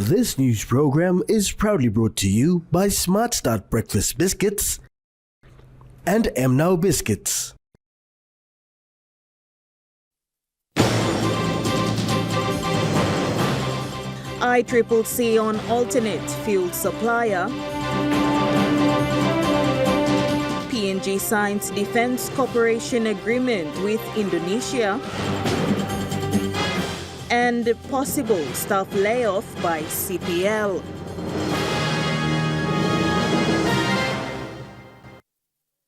This news program is proudly brought to you by Smart Start Breakfast Biscuits and Now Biscuits. ICCC on alternate fuel supplier. PNG signs defense cooperation agreement with Indonesia. And possible staff layoff by CPL.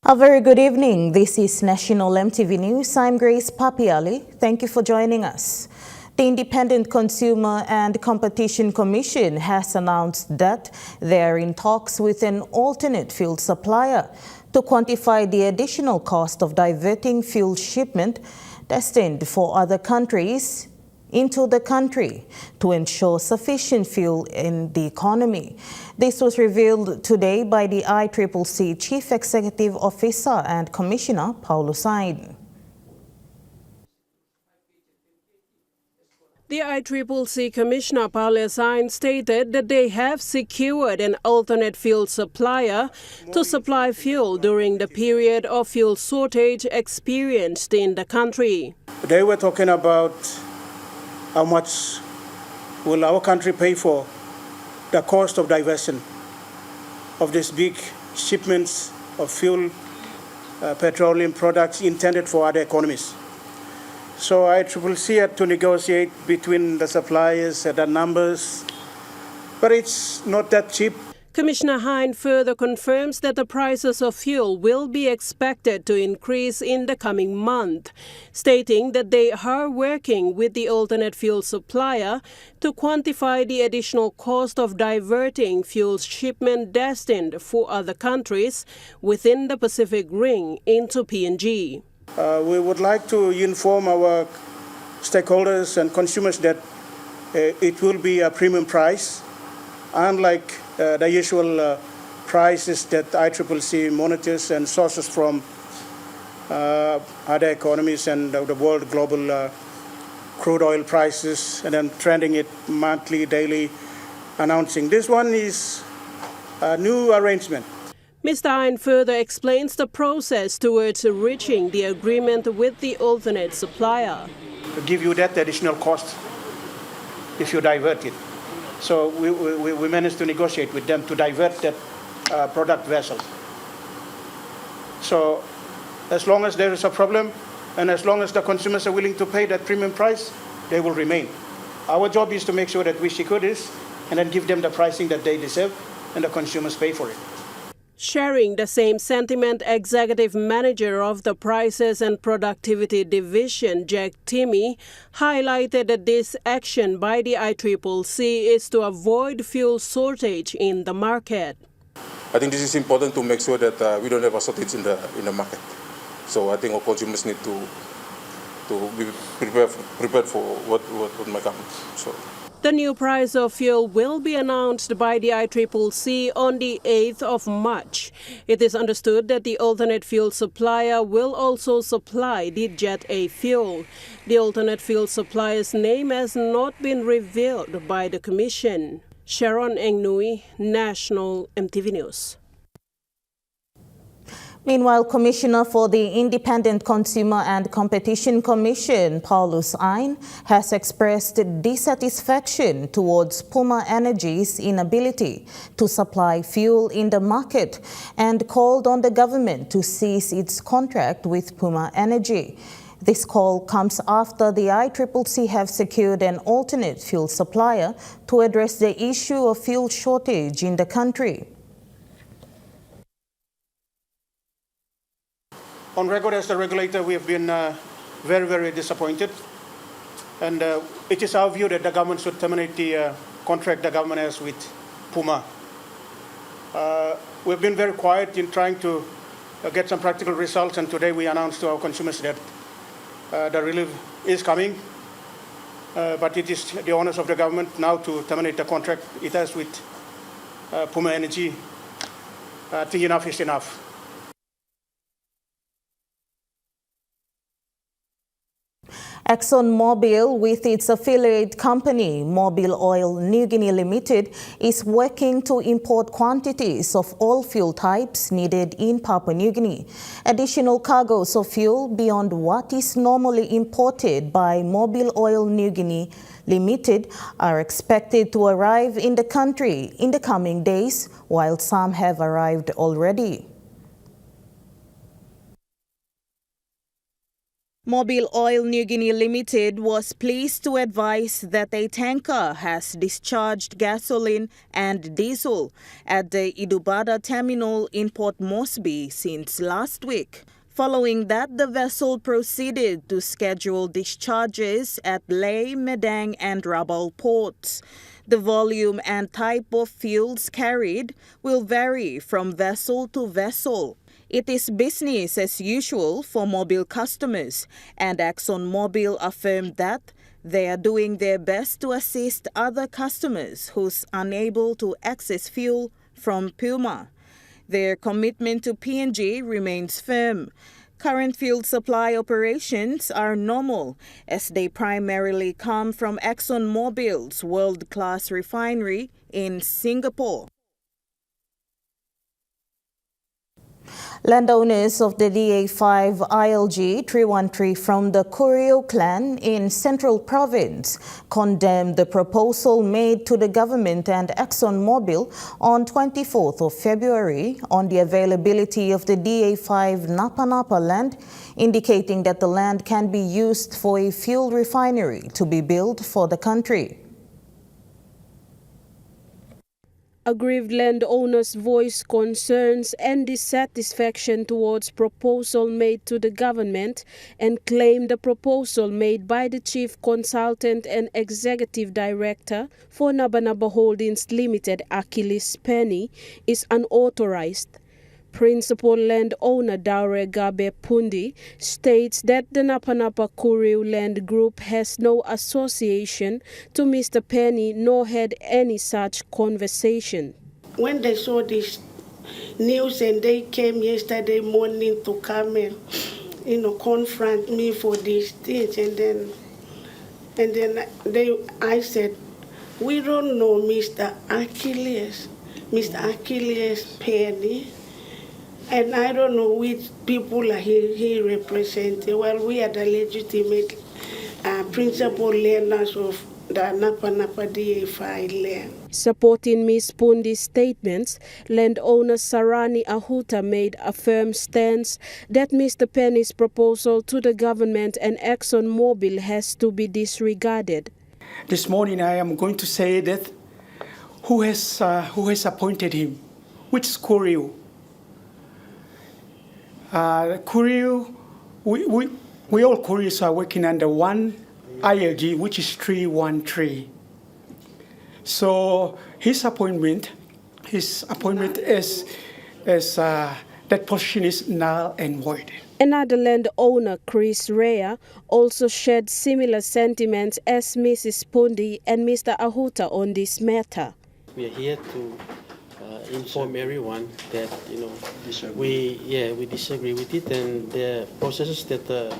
A very good evening. This is National EMTV News. I'm Grace Papiali. Thank you for joining us. The Independent Consumer and Competition Commission has announced that they are in talks with an alternate fuel supplier to quantify the additional cost of diverting fuel shipment destined for other countries into the country to ensure sufficient fuel in the economy. This was revealed today by the ICCC Chief Executive Officer and Commissioner, Paulus Ain. The ICCC Commissioner Paulus Ain stated that they have secured an alternate fuel supplier to supply fuel during the period of fuel shortage experienced in the country. They were talking about how much will our country pay for the cost of diversion of these big shipments of fuel, petroleum products intended for other economies. So ICCC had to negotiate between the suppliers the numbers, but it's not that cheap. Commissioner Hanen further confirms that the prices of fuel will be expected to increase in the coming month, stating that they are working with the alternate fuel supplier to quantify the additional cost of diverting fuel shipment destined for other countries within the Pacific Ring into PNG. We would like to inform our stakeholders and consumers that it will be a premium price, unlike the usual prices that ICCC monitors and sources from other economies and the world global crude oil prices, and then trending it monthly, daily, announcing. This one is a new arrangement. Mr. Ain further explains the process towards reaching the agreement with the alternate supplier. To give you that additional cost if you divert it. So we managed to negotiate with them to divert that product vessel. So as long as there is a problem and as long as the consumers are willing to pay that premium price, they will remain. Our job is to make sure that we secure this and then give them the pricing that they deserve and the consumers pay for it. Sharing the same sentiment, Executive Manager of the Prices and Productivity Division, Jack Timmy, highlighted that this action by the ICCC is to avoid fuel shortage in the market. I think this is important to make sure that we don't have a shortage in the market. So I think our consumers need to be prepared for what might come. So. The new price of fuel will be announced by the ICCC on the 8th of March. It is understood that the alternate fuel supplier will also supply the Jet A fuel. The alternate fuel supplier's name has not been revealed by the Commission. Sharon Engnui, National EMTV News. Meanwhile, Commissioner for the Independent Consumer and Competition Commission, Paulus Ain, has expressed dissatisfaction towards Puma Energy's inability to supply fuel in the market and called on the government to cease its contract with Puma Energy. This call comes after the ICCC have secured an alternate fuel supplier to address the issue of fuel shortage in the country. On record as the regulator, we have been very, very disappointed. And it is our view that the government should terminate the contract the government has with Puma. We've been very quiet in trying to get some practical results, and today we announced to our consumers that the relief is coming. But it is the onus of the government now to terminate the contract it has with Puma Energy. I think enough is enough. ExxonMobil, with its affiliate company, Mobil Oil New Guinea Limited, is working to import quantities of all fuel types needed in Papua New Guinea. Additional cargoes of fuel beyond what is normally imported by Mobil Oil New Guinea Limited are expected to arrive in the country in the coming days, while some have arrived already. Mobil Oil New Guinea Limited was pleased to advise that a tanker has discharged gasoline and diesel at the Idubada terminal in Port Moresby since last week. Following that, the vessel proceeded to schedule discharges at Lae, Medang and Rabaul ports. The volume and type of fuels carried will vary from vessel to vessel. It is business as usual for Mobil customers, and ExxonMobil affirmed that they are doing their best to assist other customers who's unable to access fuel from Puma. Their commitment to PNG remains firm. Current fuel supply operations are normal, as they primarily come from ExxonMobil's world-class refinery in Singapore. Landowners of the DA5 ILG 313 from the Kurio clan in Central Province condemned the proposal made to the government and ExxonMobil on 24th of February on the availability of the DA5 Napa Napa land, indicating that the land can be used for a fuel refinery to be built for the country. Aggrieved landowners voiced concerns and dissatisfaction towards proposal made to the government and claimed the proposal made by the chief consultant and executive director for Nabanaba Holdings Limited, Achilles Penny, is unauthorized. Principal landowner Daure Gabe Pundi states that the Napa Napa Kurio Land Group has no association to Mr. Penny nor had any such conversation. When they saw this news and they came yesterday morning to come and confront me for these things, and then I said, we don't know Mr. Achilles Penny. And I don't know which people he represents. Well, we are the legitimate principal landowners of the Napa Napa DA5 land. Supporting Ms. Pundi's statements, landowner Sarani Ahuta made a firm stance that Mr. Penny's proposal to the government and ExxonMobil has to be disregarded. This morning I am going to say that who has appointed him? Which Kurio? Kurio, we all Kurios are working under one ILG, which is 313. So his appointment as that position is null and void. Another landowner, Chris Rea, also shared similar sentiments as Mrs. Pundi and Mr. Ahuta on this matter. We are here to inform everyone that we disagree with it, and the processes that are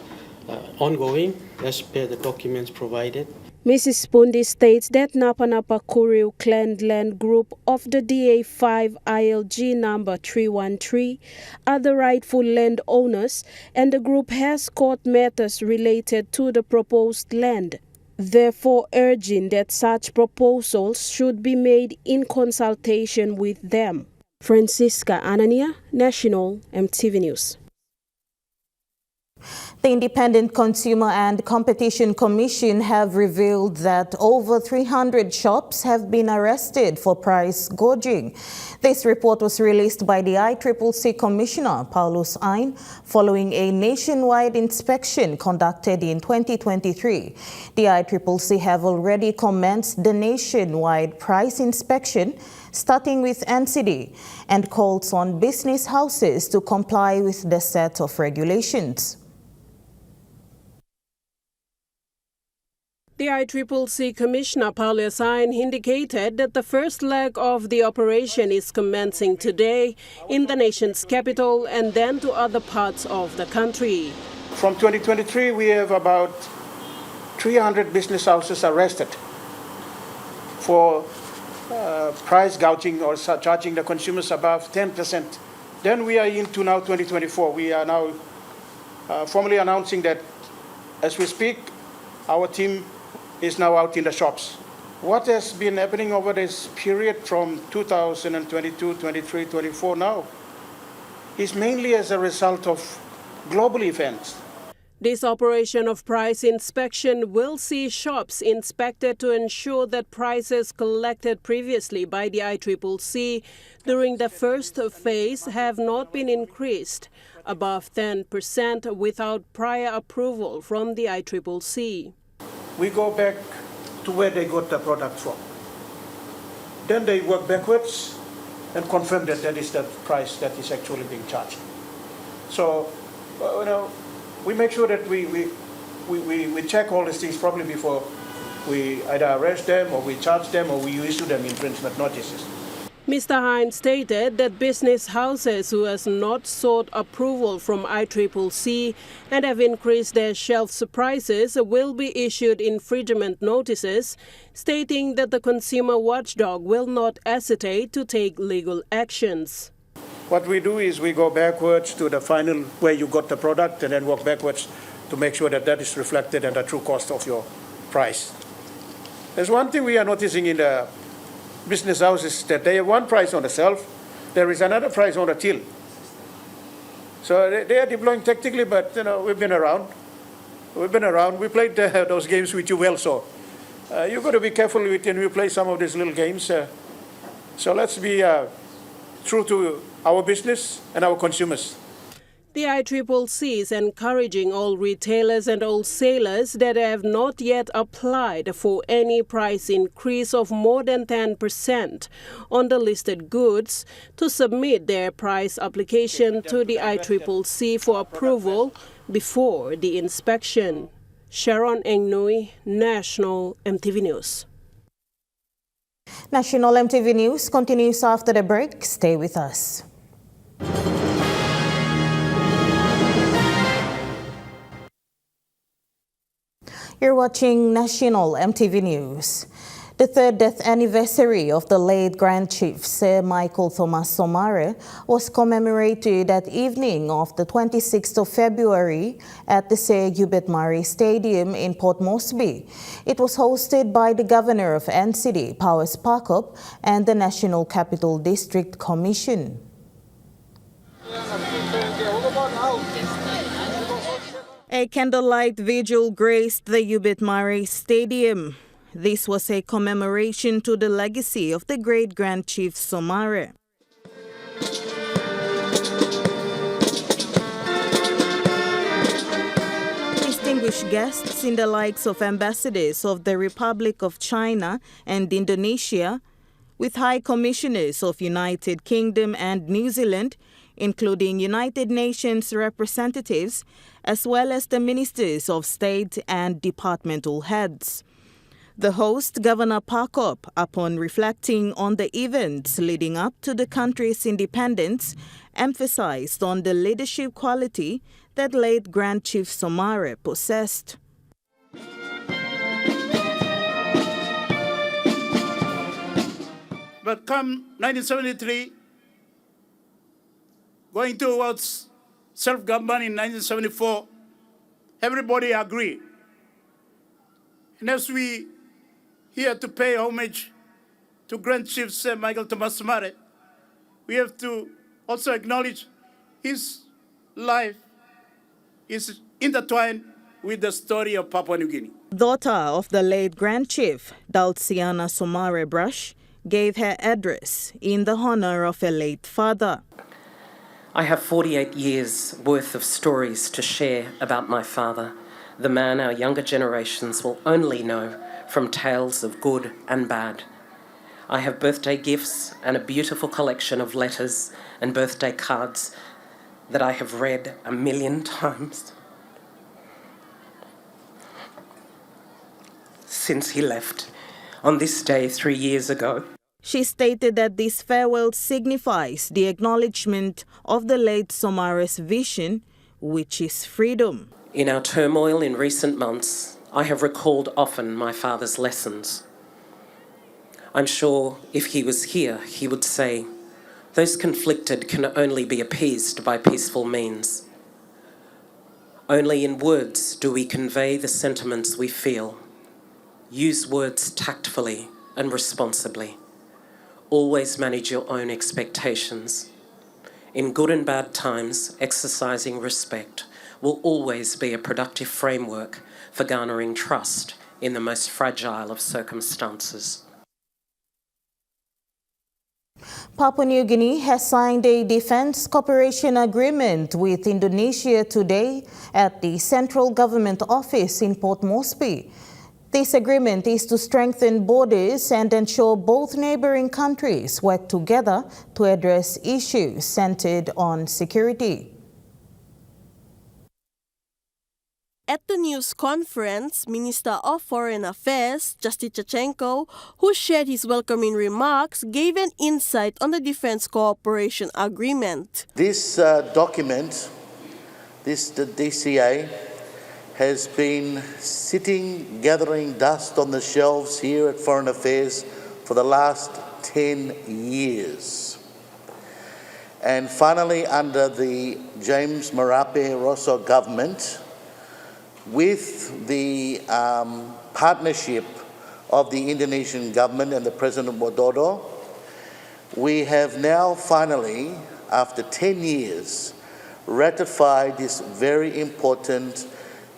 ongoing as per the documents provided. Mrs. Pundi states that Napa Napa Kurio Clan Land Group of the DA5 ILG number 313 are the rightful landowners, and the group has court matters related to the proposed land, therefore urging that such proposals should be made in consultation with them. Francisca Anania, National EMTV News. The Independent Consumer and Competition Commission have revealed that over 300 shops have been arrested for price gouging. This report was released by the ICCC Commissioner, Paulus Ain, following a nationwide inspection conducted in 2023. The ICCC have already commenced the nationwide price inspection, starting with NCD, and calls on business houses to comply with the set of regulations. The ICCC Commissioner Paulus Ain indicated that the first leg of the operation is commencing today in the nation's capital and then to other parts of the country. From 2023, we have about 300 business houses arrested for price gouging or charging the consumers above 10%. Then we are into now 2024. We are now formally announcing that as we speak, our team is now out in the shops. What has been happening over this period from 2022, 23, 24 now is mainly as a result of global events. This operation of price inspection will see shops inspected to ensure that prices collected previously by the ICCC during the first phase have not been increased above 10% without prior approval from the ICCC. We go back to where they got the product from. Then they work backwards and confirm that that is the price that is actually being charged. So, we make sure that we check all these things properly before we either arrest them or we charge them or we issue them infringement notices. Mr. Hanen stated that business houses who has not sought approval from ICCC and have increased their shelf prices will be issued infringement notices, stating that the consumer watchdog will not hesitate to take legal actions. What we do is we go backwards to the final where you got the product and then walk backwards to make sure that that is reflected in the true cost of your price. There's one thing we are noticing in the business houses that they have one price on the shelf, there is another price on the till. So they are deploying tactically, but we've been around. We played those games with you well, so you've got to be careful with when we play some of these little games. So let's be true to our business and our consumers. The ICCC is encouraging all retailers and wholesalers that have not yet applied for any price increase of more than 10% on the listed goods to submit their price application to the ICCC for approval before the inspection. Sharon Engnui, National EMTV News. National EMTV News continues after the break. Stay with us. You're watching National EMTV News. The third death anniversary of the late Grand Chief Sir Michael Somare was commemorated that evening of the 26th of February at the Sir Hubert Murray Stadium in Port Moresby. It was hosted by the Governor of NCD, Powers Pakop, and the National Capital District Commission. A candlelight vigil graced the Hubert Murray Stadium. This was a commemoration to the legacy of the great Grand Chief Somare. Distinguished guests in the likes of ambassadors of the Republic of China and Indonesia, with high commissioners of United Kingdom and New Zealand, including United Nations representatives, as well as the ministers of state and departmental heads. The host, Governor Pakop, upon reflecting on the events leading up to the country's independence, emphasized on the leadership quality that late Grand Chief Somare possessed. But come 1973, going towards self-government in 1974, everybody agreed. And as we here to pay homage to Grand Chief Sir Michael Somare, we have to also acknowledge his life is intertwined with the story of Papua New Guinea. Daughter of the late Grand Chief, Dalciana Somare Brush, gave her address in the honor of her late father. I have 48 years worth of stories to share about my father, the man our younger generations will only know from tales of good and bad. I have birthday gifts and a beautiful collection of letters and birthday cards that I have read 1,000,000 times since he left on this day 3 years ago. She stated that this farewell signifies the acknowledgement of the late Somare's vision, which is freedom. In our turmoil in recent months, I have recalled often my father's lessons. I'm sure if he was here, he would say, those conflicted can only be appeased by peaceful means. Only in words do we convey the sentiments we feel. Use words tactfully and responsibly. Always manage your own expectations. In good and bad times, exercising respect will always be a productive framework for garnering trust in the most fragile of circumstances. Papua New Guinea has signed a defense cooperation agreement with Indonesia today at the Central Government Office in Port Moresby. This agreement is to strengthen borders and ensure both neighboring countries work together to address issues centered on security. At the news conference, Minister of Foreign Affairs, Justin Chachenko, who shared his welcoming remarks, gave an insight on the Defense Cooperation Agreement. This document, the DCA, has been sitting, gathering dust on the shelves here at Foreign Affairs for the last 10 years. And finally, under the James Marape Rosso government, with the partnership of the Indonesian government and the President Widodo, we have now finally, after 10 years, ratified this very important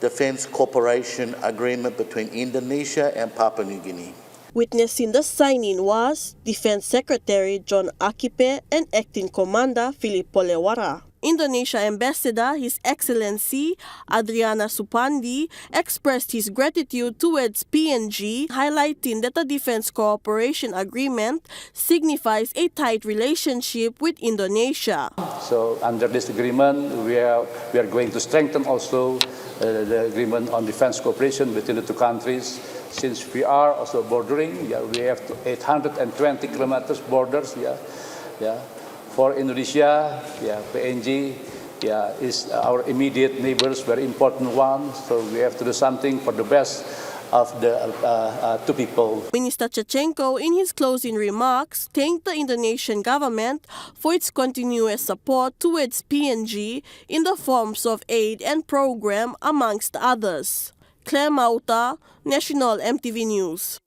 Defense Cooperation Agreement between Indonesia and Papua New Guinea. Witnessing the signing was Defense Secretary John Akipe and Acting Commander Philip Polewara. Indonesia Ambassador His Excellency Adriana Supandi expressed his gratitude towards PNG, highlighting that the Defense Cooperation Agreement signifies a tight relationship with Indonesia. So under this agreement, we are going to strengthen also the agreement on defense cooperation between the two countries. Since we are also bordering, we have 820 kilometers borders. For Indonesia, PNG, is our immediate neighbors, very important one. So we have to do something for the best of the two people. Minister Chachenko, in his closing remarks, thanked the Indonesian government for its continuous support towards PNG in the forms of aid and program, amongst others. Claire Mauta, National EMTV News.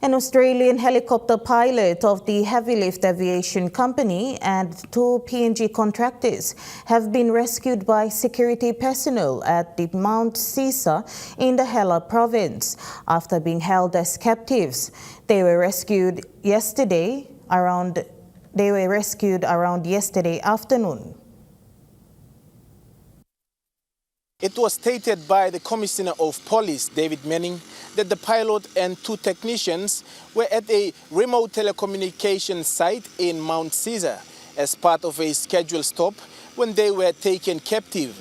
An Australian helicopter pilot of the Heavy Lift Aviation Company and 2 PNG contractors have been rescued by security personnel at the Mount Caesar in the Hela province after being held as captives. They were rescued around yesterday afternoon. It was stated by the Commissioner of Police, David Manning, that the pilot and 2 technicians were at a remote telecommunications site in Mount Caesar as part of a scheduled stop when they were taken captive.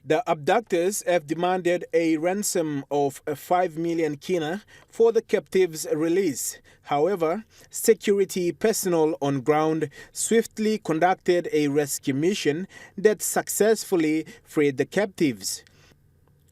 The abductors have demanded a ransom of 5 million kina for the captives' release. However, security personnel on ground swiftly conducted a rescue mission that successfully freed the captives.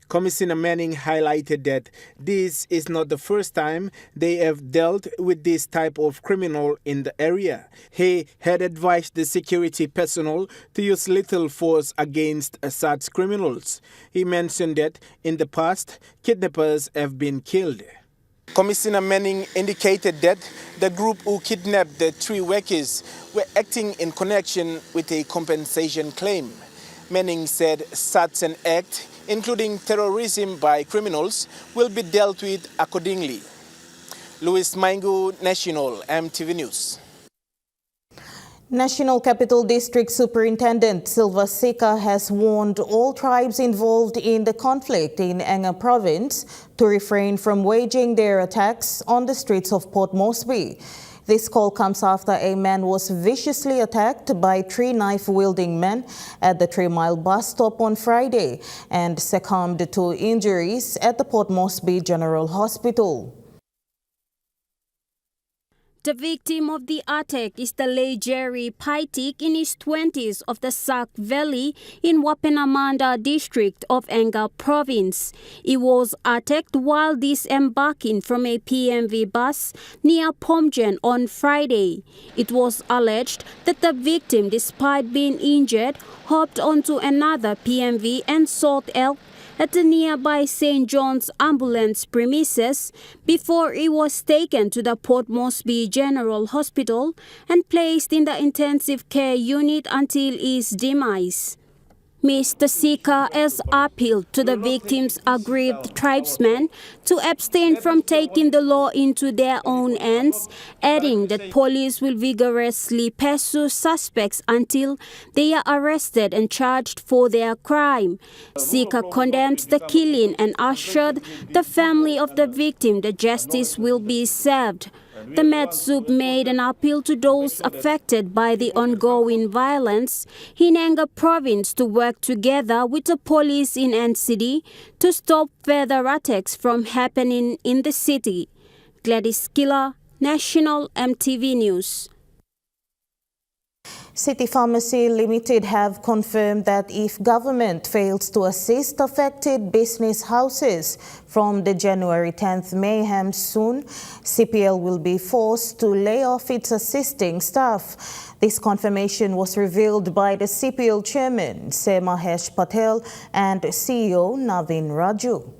Commissioner Manning highlighted that this is not the first time they have dealt with this type of criminal in the area. He had advised the security personnel to use little force against such criminals. He mentioned that in the past, kidnappers have been killed. Commissioner Manning indicated that the group who kidnapped the 3 workers were acting in connection with a compensation claim. Manning said such an act, including terrorism by criminals, will be dealt with accordingly. Louis Maingu, National EMTV News. National Capital District Superintendent Silva Sika has warned all tribes involved in the conflict in Enga Province to refrain from waging their attacks on the streets of Port Moresby. This call comes after a man was viciously attacked by 3 knife-wielding men at the 3 Mile bus stop on Friday and succumbed to injuries at the Port Moresby General Hospital. The victim of the attack is the late Jerry Paitik in his 20s of the Sak Valley in Wapenamanda district of Enga province. He was attacked while disembarking from a PMV bus near Pageant on Friday. It was alleged that the victim, despite being injured, hopped onto another PMV and sought help at the nearby St. John's ambulance premises before he was taken to the Port Moresby General Hospital and placed in the intensive care unit until his demise. Mr. Sika has appealed to the victim's aggrieved tribesmen to abstain from taking the law into their own hands, adding that police will vigorously pursue suspects until they are arrested and charged for their crime. Sika condemns the killing and assured the family of the victim that justice will be served. The Metsup made an appeal to those affected by the ongoing violence in Enga province to work together with the police in NCD to stop further attacks from happening in the city. Gladys Killer, National EMTV News. City Pharmacy Limited have confirmed that if government fails to assist affected business houses from the January 10th mayhem soon, CPL will be forced to lay off its assisting staff. This confirmation was revealed by the CPL chairman, Mahesh Patel, and CEO Navin Raju.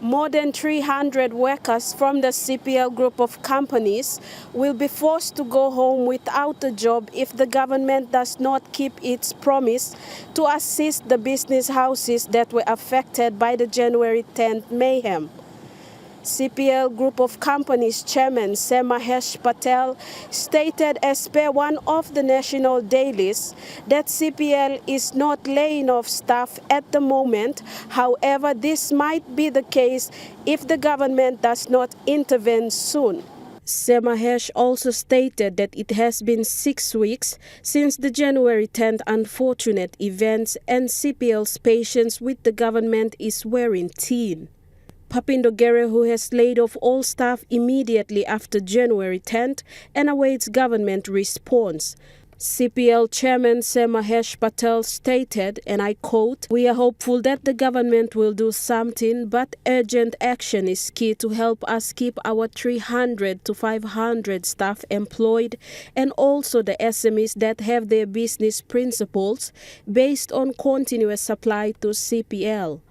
More than 300 workers from the CPL group of companies will be forced to go home without a job if the government does not keep its promise to assist the business houses that were affected by the January 10th mayhem. CPL Group of Companies Chairman Mahesh Patel stated as per one of the national dailies that CPL is not laying off staff at the moment. However, this might be the case if the government does not intervene soon. Mahesh also stated that it has been 6 weeks since the January 10th unfortunate events and CPL's patience with the government is wearing thin. Papindo Gere, who has laid off all staff immediately after January 10th and awaits government response. CPL Chairman Mahesh Patel stated, and I quote, "We are hopeful that the government will do something, but urgent action is key to help us keep our 300 to 500 staff employed and also the SMEs that have their business principles based on continuous supply to CPL.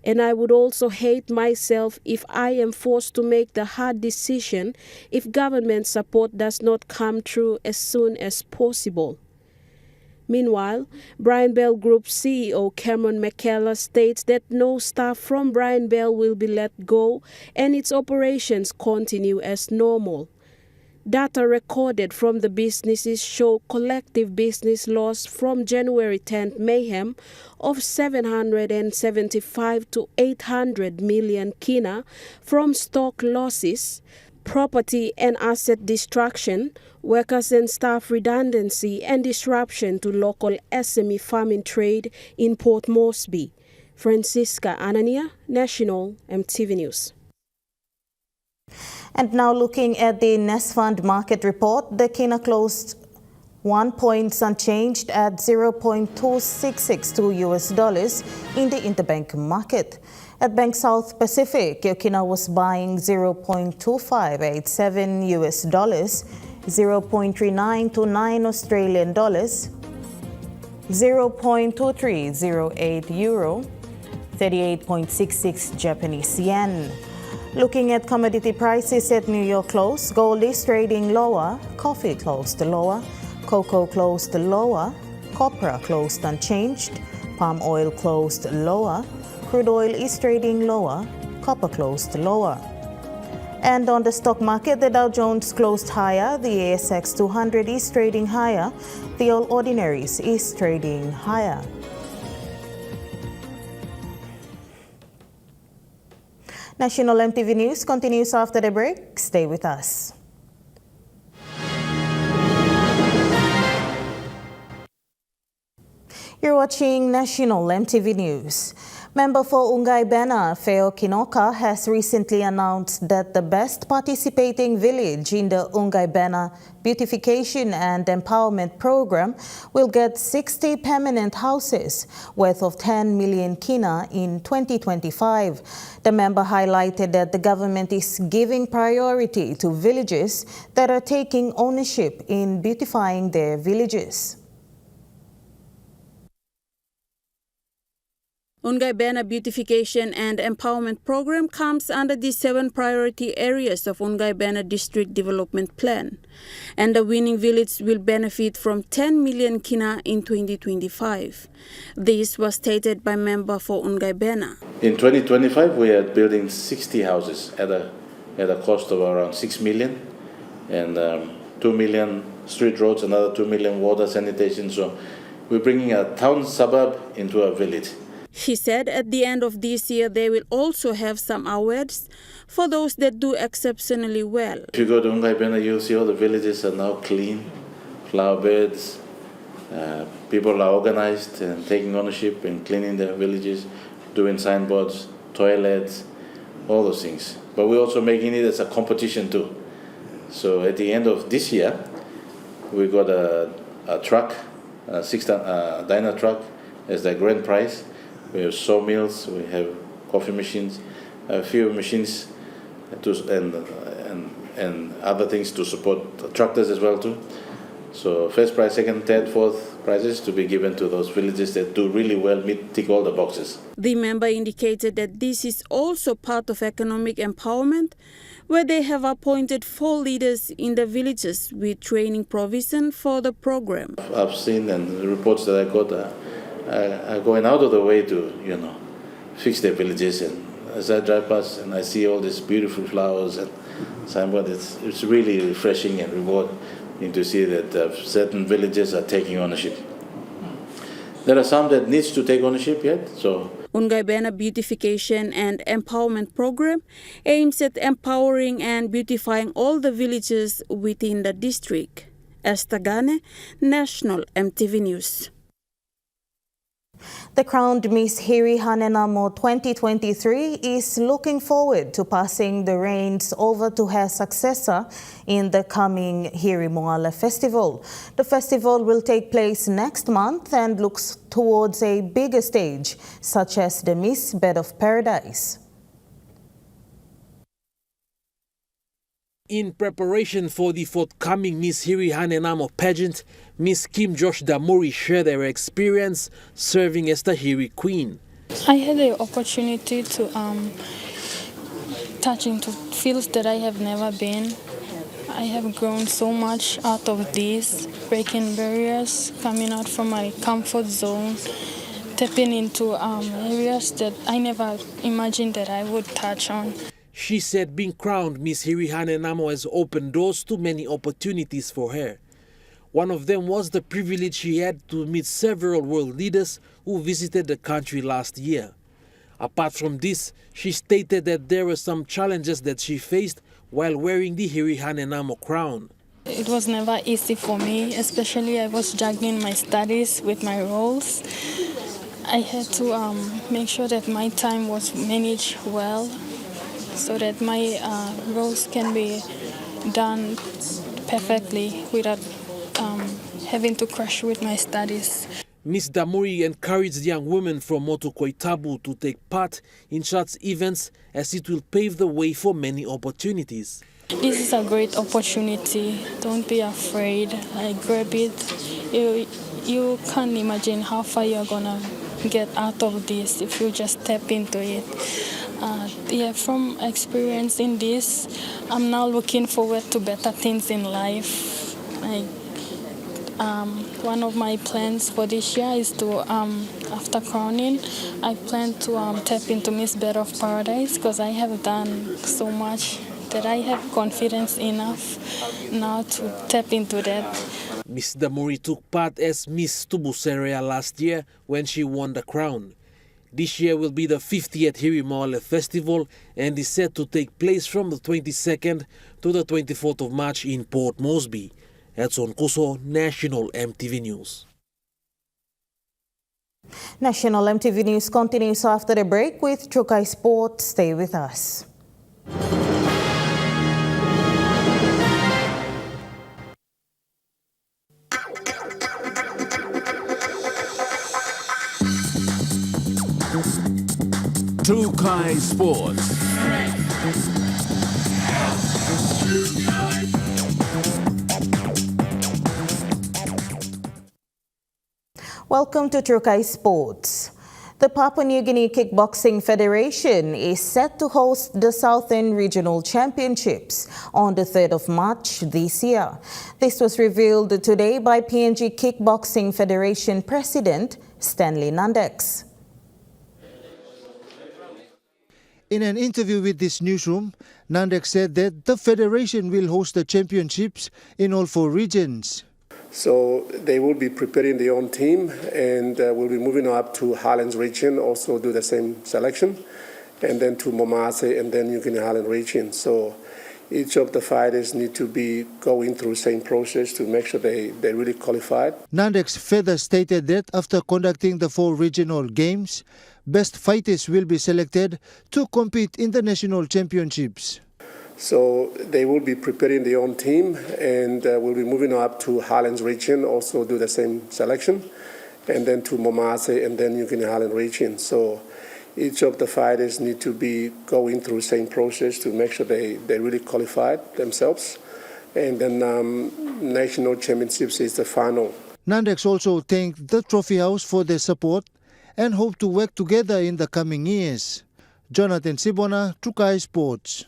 And I would also hate myself if I am forced to make the hard decision if government support does not come through as soon as possible." Meanwhile, Brian Bell Group CEO Cameron McKellar states that no staff from Brian Bell will be let go and its operations continue as normal. Data recorded from the businesses show collective business loss from January 10th mayhem of 775 to 800 million kina from stock losses, property and asset destruction, workers and staff redundancy, and disruption to local SME farming trade in Port Moresby. Francisca Anania, National EMTV News. And now looking at the Nest Fund market report, the kina closed 1 point unchanged at $0.2662 US in the interbank market. At Bank South Pacific, Kina was buying $0.2587 US, $0.3929 Australian dollars, 0.2308 euro, 38.66 Japanese yen. Looking at commodity prices at New York close, gold is trading lower, coffee closed lower, cocoa closed lower, copra closed unchanged, palm oil closed lower, crude oil is trading lower, copper closed lower. And on the stock market, the Dow Jones closed higher, the ASX 200 is trading higher, the All Ordinaries is trading higher. National EMTV News continues after the break. Stay with us. You're watching National EMTV News. Member for Ungay Bena, Feo Kinoka, has recently announced that the best participating village in the Ungay Bena Beautification and Empowerment Program will get 60 permanent houses worth of 10 million kina in 2025. The member highlighted that the government is giving priority to villages that are taking ownership in beautifying their villages. Ungay Bena Beautification and Empowerment Program comes under the 7 priority areas of Ungay Bena District Development Plan, and the winning village will benefit from 10 million kina in 2025. This was stated by member for Ungay Bena. In 2025, we are building 60 houses at a cost of around 6 million, and 2 million street roads, another 2 million water sanitation. So we're bringing a town suburb into a village. He said at the end of this year, they will also have some awards for those that do exceptionally well. If you go to Ungay Bena, you'll see all the villages are now clean, flower beds, people are organized and taking ownership and cleaning their villages, doing signboards, toilets, all those things. But we're also making it as a competition too. So at the end of this year, we got a truck, a diner truck as the grand prize. We have sawmills, we have coffee machines, a few machines and other things to support tractors as well too. So first prize, second, third, fourth prizes to be given to those villages that do really well, tick all the boxes. The member indicated that this is also part of economic empowerment, where they have appointed 4 leaders in the villages with training provision for the program. I've seen, and the reports that I got are going out of the way to, fix their villages. And as I drive past and I see all these beautiful flowers and signboards, it's really refreshing and rewarding to see that certain villages are taking ownership. There are some that needs to take ownership yet. So Ungay Bena Beautification and Empowerment Program aims at empowering and beautifying all the villages within the district. Estagane, National EMTV News. The crowned Miss Hiri Hanen 2023 is looking forward to passing the reins over to her successor in the coming Hiri Moala Festival. The festival will take place next month and looks towards a bigger stage, such as the Miss Bed of Paradise. In preparation for the forthcoming Miss Hiri Hanen pageant, Miss Kim Josh Damuri shared her experience serving as the Hiri Queen. I had the opportunity to touch into fields that I have never been. I have grown so much out of this, breaking barriers, coming out from my comfort zone, tapping into areas that I never imagined that I would touch on. She said being crowned Miss Hiri Hanen has opened doors to many opportunities for her. One of them was the privilege she had to meet several world leaders who visited the country last year. Apart from this, she stated that there were some challenges that she faced while wearing the Hiri Hanen crown. It was never easy for me, especially I was juggling my studies with my roles. I had to make sure that my time was managed well, so that my roles can be done perfectly without having to crash with my studies. Ms. Damuri encouraged young women from Motu Koitabu to take part in such events as it will pave the way for many opportunities. This is a great opportunity. Don't be afraid. Grab it. You can't imagine how far you're gonna get out of this if you just step into it. From experience in this, I'm now looking forward to better things in life. One of my plans for this year is to, after crowning, I plan to tap into Miss Bed of Paradise, because I have done so much that I have confidence enough now to tap into that. Miss Damuri took part as Miss Tubuserea last year when she won the crown. This year will be the 50th Hiri Moala Festival and is set to take place from the 22nd to the 24th of March in Port Moresby. Edson Kuso, National EMTV News. National MTV News continues after the break with Trukai Sport. Stay with us. Trukai Sports. Welcome to Trukai Sports. The Papua New Guinea Kickboxing Federation is set to host the Southern Regional Championships on the 3rd of March this year. This was revealed today by PNG Kickboxing Federation President Stanley Nandex. In an interview with this newsroom, Nandex said that the federation will host the championships in all 4 regions. So they will be preparing their own team, and we'll be moving up to Highlands region, also do the same selection, and then to Momase and then New Guinea Highland region. So each of the fighters need to be going through the same process to make sure they really qualified. Nandex further stated that after conducting the 4 regional games, best fighters will be selected to compete in the national championships. So they will be preparing their own team, and we'll be moving up to Highlands region, also do the same selection, and then to Momase and then New Guinea Highland region. So each of the fighters need to be going through the same process to make sure they really qualified themselves. And then national championships is the final. Nandex also thanked the Trophy House for their support and hope to work together in the coming years. Jonathan Sibona, Trukai Sports.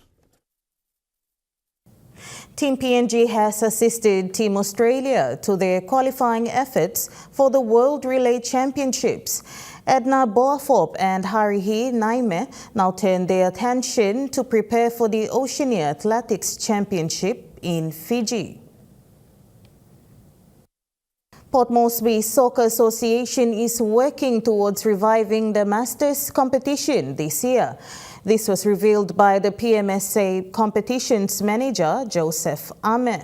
Team PNG has assisted Team Australia to their qualifying efforts for the World Relay Championships. Edna Boathorpe and Hiri Hanen now turn their attention to prepare for the Oceania Athletics Championship in Fiji. Port Moresby Soccer Association is working towards reviving the Masters competition this year. This was revealed by the PMSA competitions manager, Joseph Ame.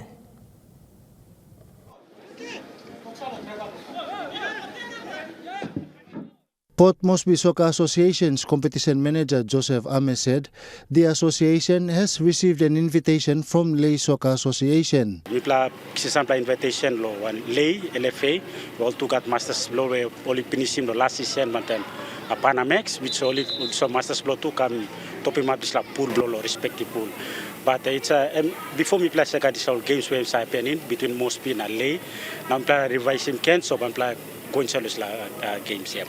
Port Moresby Soccer Association's competition manager Joseph Ame said the association has received an invitation from Lay Soccer Association. We play sample invitation lo one Lay LFA. We also got masters blow we only finish him last season but then a Panamex which only also masters blow to come top him up this pool blow respective pool. But it's before we play second this all games where it's happening between Moresby and Lay. Now we play revising Ken so we play going games here.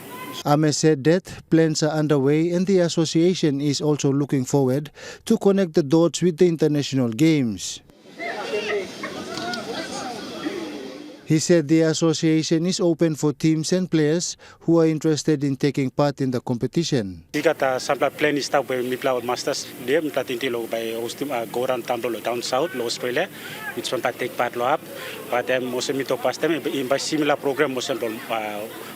Ame said that plans are underway and the association is also looking forward to connect the dots with the international games. He said the association is open for teams and players who are interested in taking part in the competition. We got some plan stuff where we play masters there. We play by hosting go around Tambo down south, Australia, which one take part up. But then most of it past them in by similar program most of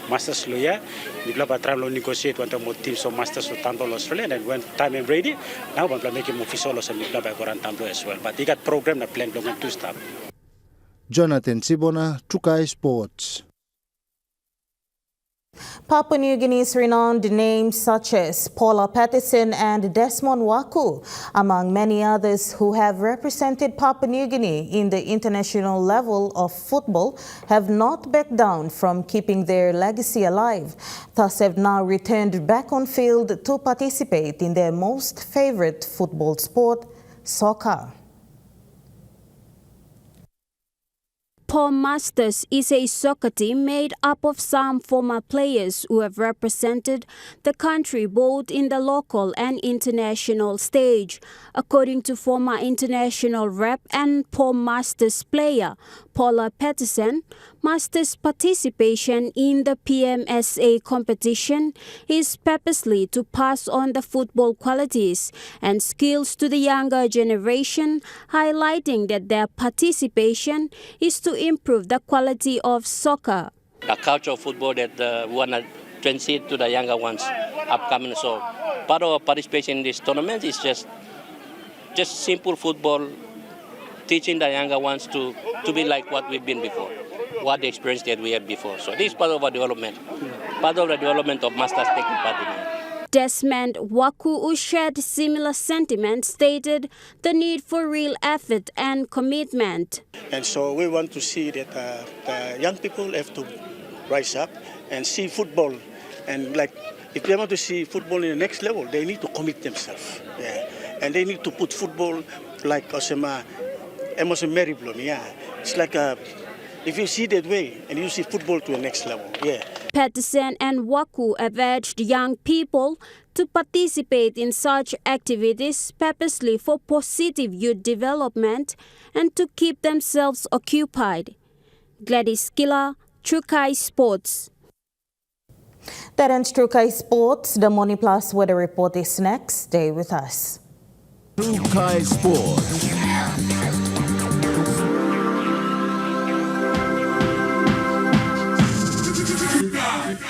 masters lawyer. We play by try to negotiate one more teams of masters to Tambo Australia. And when time is ready, now we play making official and we play by go around Tambo as well. But they got program that plan long and two stuff. Jonathan Sibona, Trukai Sports. Papua New Guinea's renowned names such as Paula Patterson and Desmond Waku, among many others who have represented Papua New Guinea in the international level of football, have not backed down from keeping their legacy alive, thus have now returned back on field to participate in their most favorite football sport, soccer. POM Masters is a soccer team made up of some former players who have represented the country both in the local and international stage. According to former international rep and POM Masters player Paula Patterson, Masters' participation in the PMSA competition is purposely to pass on the football qualities and skills to the younger generation, highlighting that their participation is to improve the quality of soccer. A culture of football that we want to transit to the younger ones upcoming. So part of our participation in this tournament is just simple football, teaching the younger ones to be like what we've been before, what the experience that we had before. So this is part of our development. part of the development of masters taking part in it. Desmond Waku, who shared similar sentiments, stated the need for real effort and commitment. And so we want to see that young people have to rise up and see football. And like, if they want to see football in the next level, they need to commit themselves. Yeah. And they need to put football like Emerson Maryblom. Yeah. It's like if you see that way and you see football to the next level. Yeah. Peterson and Waku have urged young people to participate in such activities purposely for positive youth development and to keep themselves occupied. Gladys Killer, Trukai Sports. That ends Trukai Sports. The Money Plus weather report is next. Stay with us. Trukai Sports.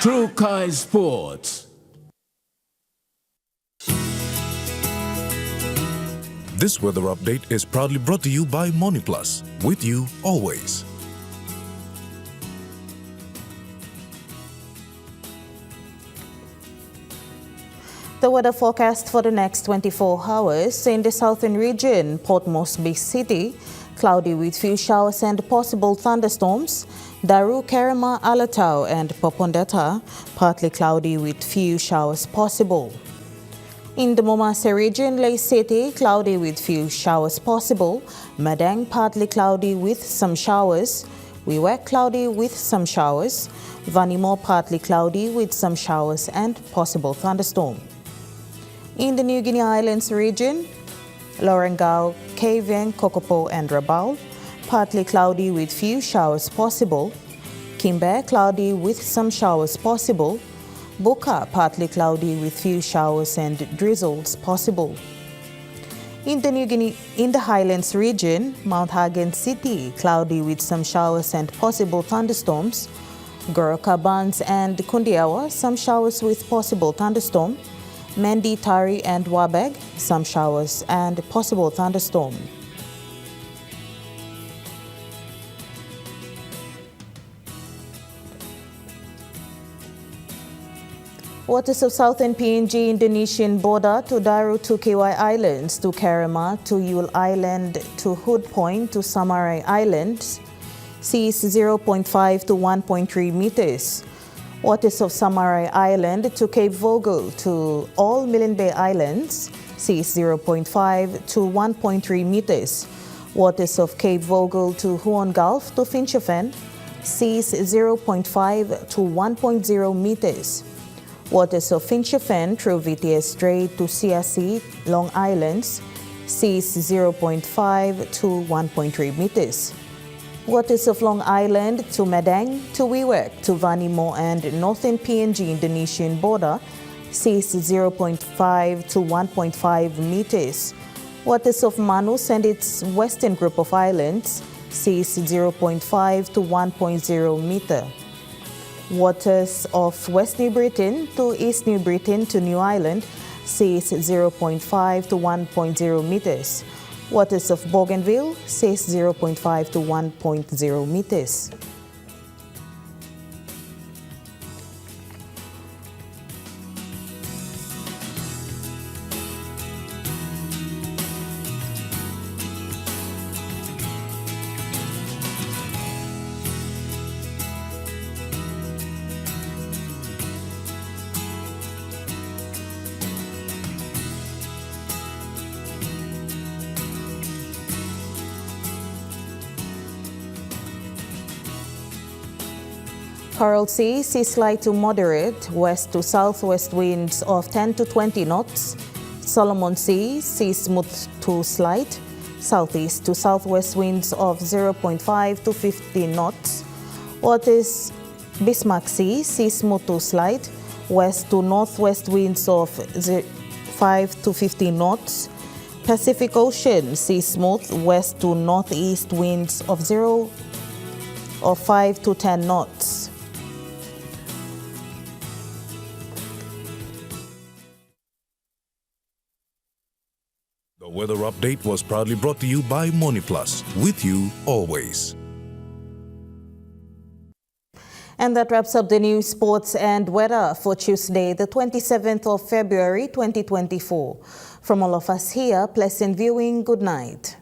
Trukai Sports. This weather update is proudly brought to you by Money Plus, with you always. The weather forecast for the next 24 hours in the southern region: Port Moresby City, cloudy with few showers and possible thunderstorms. Daru, Kerema, Alatau and Popondetta, partly cloudy with few showers possible. In the Momase region, Ley City, cloudy with few showers possible. Madang, partly cloudy with some showers. Wewak, cloudy with some showers. Vanimo, partly cloudy with some showers and possible thunderstorm. In the New Guinea Islands region, Lorengau, Kavieng, Kokopo and Rabaul, partly cloudy with few showers possible. Kimbe, cloudy with some showers possible. Buka, partly cloudy with few showers and drizzles possible. In the Highlands region, Mount Hagen City, cloudy with some showers and possible thunderstorms. Goroka, Bans and Kundiawa, some showers with possible thunderstorm. Mendi, Tari and Wabeg, some showers and possible thunderstorm. Waters of southern PNG Indonesian border to Daru to KY Islands to Kerema to Yule Island to Hood Point to Somare Islands. Seas 0.5 to 1.3 meters. Waters of Somare Island to Cape Vogel to all Milne Bay Islands. Seas 0.5 to 1.3 meters. Waters of Cape Vogel to Huon Gulf to Finchafen. Seas 0.5 to 1.0 meters. Waters of Finchafen through VTS Strait to Siasi, Long Islands, seas 0.5 to 1.3 meters. Waters of Long Island to Madang, to Wewak, to Vanimo and northern PNG Indonesian border, seas 0.5 to 1.5 meters. Waters of Manus and its western group of islands, seas 0.5 to 1.0 meter. Waters of West New Britain to East New Britain to New Ireland, seas 0.5 to 1.0 meters. Waters of Bougainville, seas 0.5 to 1.0 meters. Coral Sea, seas light to moderate, west to southwest winds of 10 to 20 knots. Solomon Sea, seas smooth to slight, southeast to southwest winds of 0.5 to 15 knots. Waters Bismarck Sea, seas smooth to slight, west to northwest winds of 5 to 15 knots. Pacific Ocean, seas smooth, west to northeast winds of 5 to 10 knots. The weather update was proudly brought to you by Money Plus, with you always. And that wraps up the news, sports and weather for Tuesday, the 27th of February, 2024. From all of us here, pleasant viewing. Good night.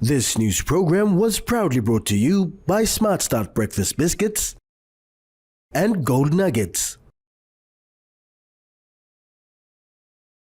This news program was proudly brought to you by Smart Start Breakfast Biscuits and Gold Nuggets.